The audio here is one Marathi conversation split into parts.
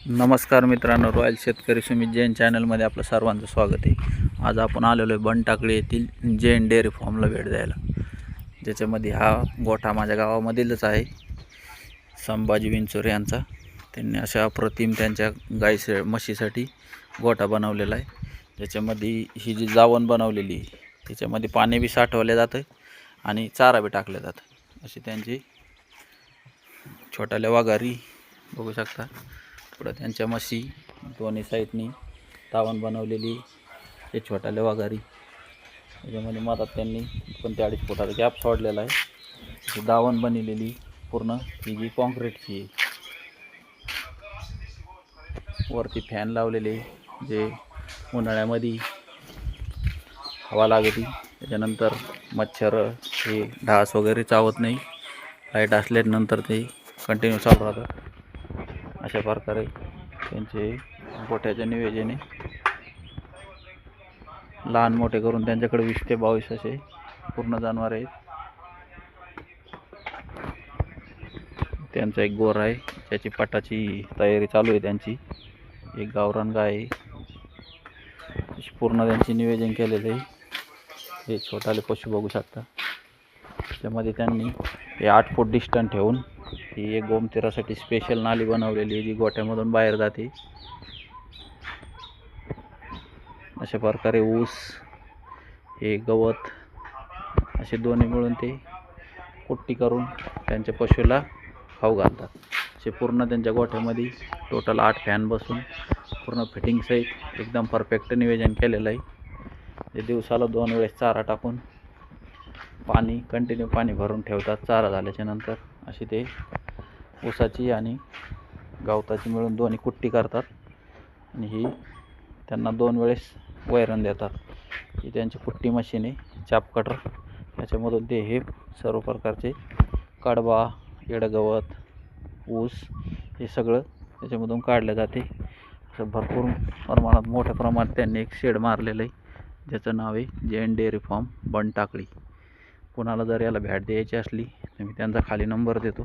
नमस्कार मित्रांनो, रॉयल शेतकरी सुमित जैन चॅनलमध्ये आपलं सर्वांचं स्वागत आहे। आज आपण आलेलो आहे बनटाकळी येथील जैन डेअरी फार्मला भेट द्यायला, ज्याच्यामध्ये हा गोठा माझ्या गावामधीलच आहे, संभाजी विंचुरे यांचा। त्यांनी अशा अप्रतिम त्यांच्या गाई म्हशीसाठी गोठा बनवलेला आहे, ज्याच्यामध्ये ही जी जावण बनवलेली आहे त्याच्यामध्ये पाणी बी साठवले जातं आणि चारा बी टाकले जातं। अशी त्यांची छोट्याल्या वाघारी बघू शकता। पुढे त्यांच्या म्हशी दोन्ही साईडनी तावण बनवलेली, हे छोट्याले वाघारी, त्याच्यामध्ये मधात त्यांनी 2-2.5 फुटाचा गॅप सोडलेला आहे। ही दावण बनवलेली पूर्ण ही जी कॉन्क्रीटची आहे, वरती फॅन लावलेले जे उन्हाळ्यामध्ये हवा लागते, त्याच्यानंतर मच्छर हे डास वगैरे चावत नाही। लाईट असल्यानंतर ते कंटिन्यू चालू राहतात। अशा प्रकारे त्यांचे गोठ्याच्या नियोजने लहान मोठे करून त्यांच्याकडे 20 ते 22 असे पूर्ण जनावर आहेत। त्यांचा एक गोर आहे, त्याची पटाची तयारी चालू आहे त्यांची। एक गावरान गाय आहे, पूर्ण त्यांचे नियोजन केलेले आहे। हे छोटाले पशु बघू शकता, त्यामध्ये त्यांनी हे 8 फूट डिस्टन्स ठेवून ही एक गोमतीरासाठी स्पेशल नाली बनवलेली, जी गोठ्यामधून बाहेर जाते। अशा प्रकारे ऊस हे गवत असे दोन्ही मिळून ते कुट्टी करून त्यांच्या पशुला खाऊ घालतात। असे पूर्ण त्यांच्या गोठ्यामध्ये टोटल 8 फॅन बसून पूर्ण फिटिंग सहित एकदम परफेक्ट नियोजन केलेलं आहे। ते दिवसाला 2 वेळेस चारा टाकून पाणी कंटिन्यू पाणी भरून ठेवतात। चारा झाल्याच्या नंतर अशी ते ऊसाची आणि गवताची मिळून दोन्ही कुट्टी करतात आणि ही त्यांना 2 वेळेस वैरण देतात। ही त्यांची कुट्टी मशीन आहे, चाप कटर, त्याच्यामधून ते हे सर्व प्रकारचे कडबा, येडगवत, ऊस हे सगळं त्याच्यामधून काढले जाते। असं भरपूर प्रमाणात मोठ्या प्रमाणात त्यांनी एक शेड मारलेलं आहे, ज्याचं नाव आहे जैन डेअरी फार्म बनटाकळी। कोणाला जर याला भेट द्यायची असली तर मी त्यांचा खाली नंबर देतो,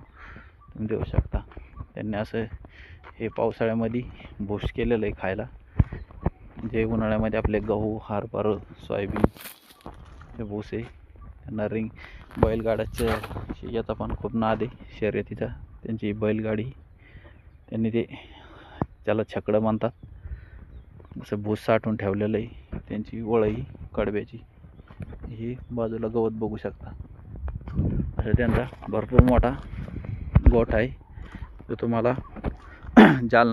तुम्ही देऊ शकता। त्यांनी असं हे पावसाळ्यामध्ये भूस केलेलं आहे खायला, जे उन्हाळ्यामध्ये आपले गहू, हरभरा, सोयाबीन हे भूस आहे। त्यांना बैलगाड्याच्या याचा पण खूप नाद आहे, शर्यतीचा। त्यांची बैलगाडी त्यांनी त्याला छकडं म्हणतात, असं भूस साठवून ठेवलेलं आहे। त्यांची वळई कडब्याची, ही बाजूला गवत बघू शकता। असं त्यांचा भरपूर मोठा गोठा आहे, जो तुम्हाला जालना